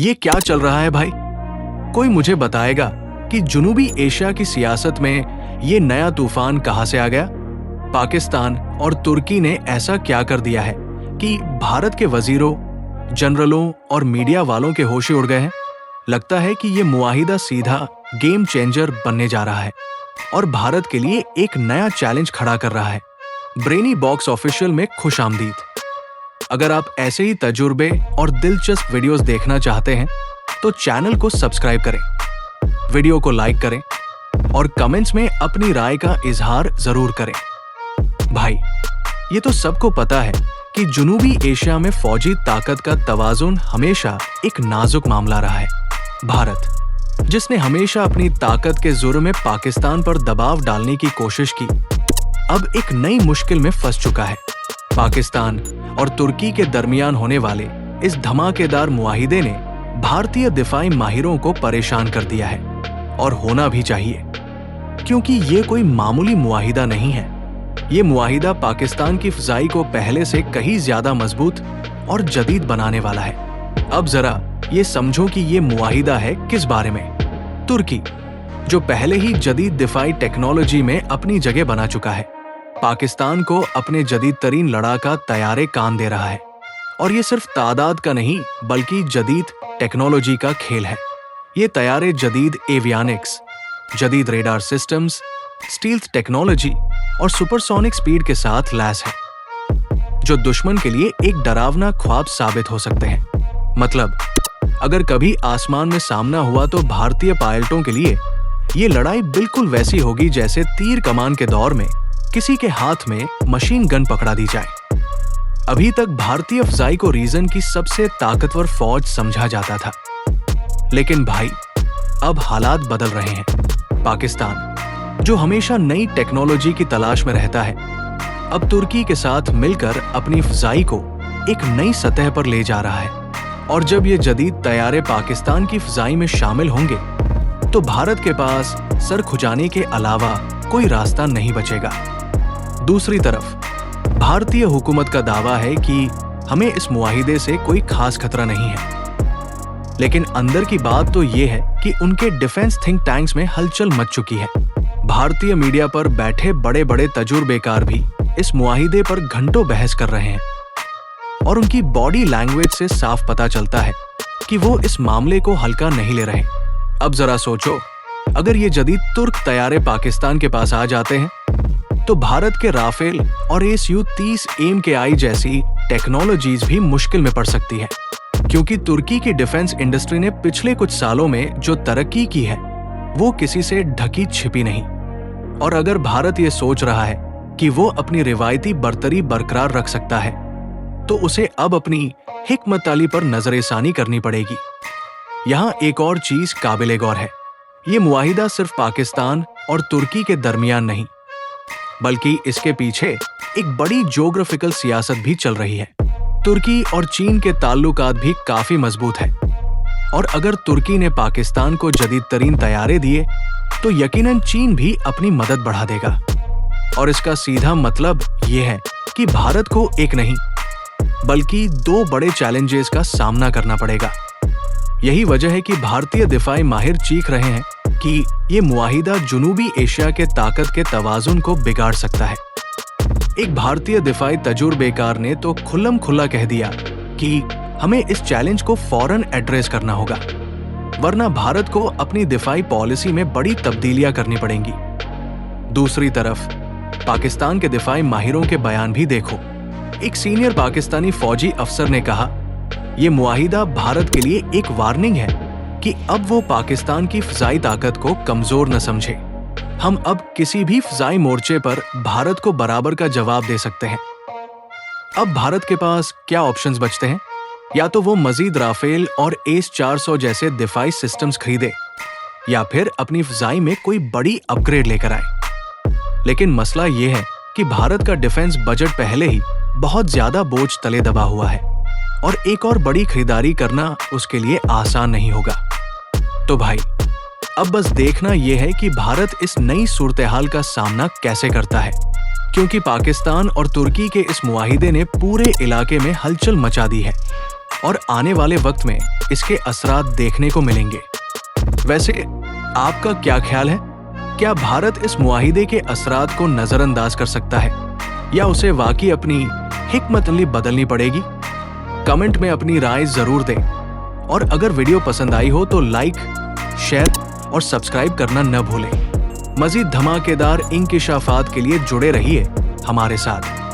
ये क्या चल रहा है भाई? कोई मुझे बताएगा कि जुनूबी एशिया की सियासत में ये नया तूफान कहां से आ गया? पाकिस्तान और तुर्की ने ऐसा क्या कर दिया है कि भारत के वजीरों, जनरलों और मीडिया वालों के होश उड़ गए हैं? लगता है कि ये मुआहिदा सीधा गेम चेंजर बनने जा रहा है और भारत के लिए एक नया चैलेंज खड़ा कर रहा है। ब्रेनी बॉक्स ऑफिशियल में खुशामदीद। अगर आप ऐसे ही तजुर्बे और दिलचस्प वीडियोस देखना चाहते हैं तो चैनल को सब्सक्राइब करें, वीडियो को लाइक करें और कमेंट्स में अपनी राय का इजहार जरूर करें। भाई, ये तो सबको पता है कि जुनूबी एशिया में फौजी ताकत का तवाजुन हमेशा एक नाजुक मामला रहा है। भारत, जिसने हमेशा अपनी ताकत के जोर में पाकिस्तान पर दबाव डालने की कोशिश की, अब एक नई मुश्किल में फंस चुका है। पाकिस्तान और तुर्की के दरमियान होने वाले इस धमाकेदार मुआहिदे ने भारतीय दिफाई माहिरों को परेशान कर दिया है, और होना भी चाहिए, क्योंकि ये कोई मामूली मुआहिदा नहीं है। ये मुआहिदा पाकिस्तान की फ़ज़ाई को पहले से कहीं ज्यादा मजबूत और जदीद बनाने वाला है। अब जरा ये समझो कि ये मुआहिदा है किस बारे में। तुर्की, जो पहले ही जदीद दिफाई टेक्नोलॉजी में अपनी जगह बना चुका है, पाकिस्तान को अपने जदीद तरीन लड़ाका तैयारे कान दे रहा है। और ये सिर्फ तादाद का नहीं बल्कि जदीद टेक्नोलॉजी का खेल है। ये तैयारे जदीद एवियानिक्स, जदीद रेडार सिस्टम्स, स्टील्थ टेक्नोलॉजी और सुपरसोनिक स्पीड के साथ लैस है, जो दुश्मन के लिए एक डरावना ख्वाब साबित हो सकते हैं। मतलब, अगर कभी आसमान में सामना हुआ तो भारतीय पायलटों के लिए ये लड़ाई बिल्कुल वैसी होगी जैसे तीर कमान के दौर में किसी के हाथ में मशीन गन पकड़ा दी जाए। अभी तक भारतीय फ़ज़ाई को रीजन की सबसे ताकतवर फौज समझा जाता था, लेकिन भाई, अब हालात बदल रहे हैं। पाकिस्तान, जो हमेशा नई टेक्नोलॉजी की तलाश में रहता है, अब तुर्की के साथ मिलकर अपनी फ़ज़ाई को एक नई सतह पर ले जा रहा है। और जब ये जदीद तैयारे पाकिस्तान की फ़ज़ाई में शामिल होंगे तो भारत के पास सर खुजाने के अलावा कोई रास्ता नहीं बचेगा। दूसरी तरफ भारतीय हुकूमत का दावा है कि हमें इस मुआहिदे से कोई खास खतरा नहीं है, लेकिन अंदर की बात तो ये है कि उनके डिफेंस थिंक टैंक्स में हलचल मच चुकी है। भारतीय मीडिया पर बैठे बड़े बड़े तजुर्बेकार भी इस मुआहिदे पर घंटों बहस कर रहे हैं, और उनकी बॉडी लैंग्वेज से साफ पता चलता है कि वो इस मामले को हल्का नहीं ले रहे। अब जरा सोचो, अगर ये जदीद तुर्क तैयारे पाकिस्तान के पास आ जाते हैं तो भारत के राफेल और SU-30 AIM जैसी टेक्नोलॉजीज भी मुश्किल में पड़ सकती है, क्योंकि तुर्की की डिफेंस इंडस्ट्री ने पिछले कुछ सालों में जो तरक्की की है वो किसी से ढकी छिपी नहीं। और अगर भारत ये सोच रहा है कि वो अपनी रिवायती बर्तरी बरकरार रख सकता है तो उसे अब अपनी हिकमत अली पर नजरेसानी करनी पड़ेगी। यहाँ एक और चीज काबिले गौर है, ये मुआहिदा सिर्फ पाकिस्तान और तुर्की के दरमियान नहीं, बल्कि इसके पीछे एक बड़ी ज्योग्राफिकल सियासत भी चल रही है। तुर्की और चीन के ताल्लुकात भी काफी मजबूत है, और अगर तुर्की ने पाकिस्तान को जदीद तरीन तैयारे दिए तो यकीनन चीन भी अपनी मदद बढ़ा देगा। और इसका सीधा मतलब ये है कि भारत को एक नहीं बल्कि दो बड़े चैलेंजेस का सामना करना पड़ेगा। यही वजह है कि भारतीय दिफाई माहिर चीख रहे हैं कि ये मुआहिदा जुनूबी एशिया के ताकत के तवाजुन को बिगाड़ सकता है। एक भारतीय दिफाई तजुर्बेकार ने तो खुल्लम खुल्ला कह दिया कि हमें इस चैलेंज को फौरन एड्रेस करना होगा, वरना भारत को अपनी दिफाई पॉलिसी में बड़ी तब्दीलियां करनी पड़ेंगी। दूसरी तरफ पाकिस्तान के दिफाई माहिरों के बयान भी देखो। एक सीनियर पाकिस्तानी फौजी अफसर ने कहा, ये मुआहिदा भारत के लिए एक वार्निंग है कि अब वो पाकिस्तान की फ़ज़ाई ताकत को कमजोर न समझे। हम अब किसी भी फ़ज़ाई मोर्चे पर भारत को बराबर का जवाब दे सकते हैं। अब भारत के पास क्या ऑप्शंस बचते हैं? या तो वो मजीद राफेल और AS-400 जैसे दिफाई सिस्टम्स खरीदे, या फिर अपनी फ़ज़ाई में कोई बड़ी अपग्रेड लेकर आए। लेकिन मसला ये है कि भारत का डिफेंस बजट पहले ही बहुत ज्यादा बोझ तले दबा हुआ है, और एक और बड़ी खरीदारी करना उसके लिए आसान नहीं होगा। तो भाई, अब बस देखना यह है कि भारत इस नई सूरत-ए-हाल का सामना कैसे करता है, क्योंकि पाकिस्तान और तुर्की के इस मुआहिदे ने पूरे इलाके में हलचल मचा दी है। और आने वाले वक्त में इसके असरात देखने को मिलेंगे। वैसे आपका क्या ख्याल है? क्या भारत इस मुआहिदे के असरात को नजरअंदाज कर सकता है या उसे वाकई अपनी हिकमत-अमली बदलनी पड़ेगी? कमेंट में अपनी राय जरूर दें और अगर वीडियो पसंद आई हो तो लाइक, शेयर और सब्सक्राइब करना न भूलें। मजीद धमाकेदार इंकिशाफात के लिए जुड़े रहिए हमारे साथ।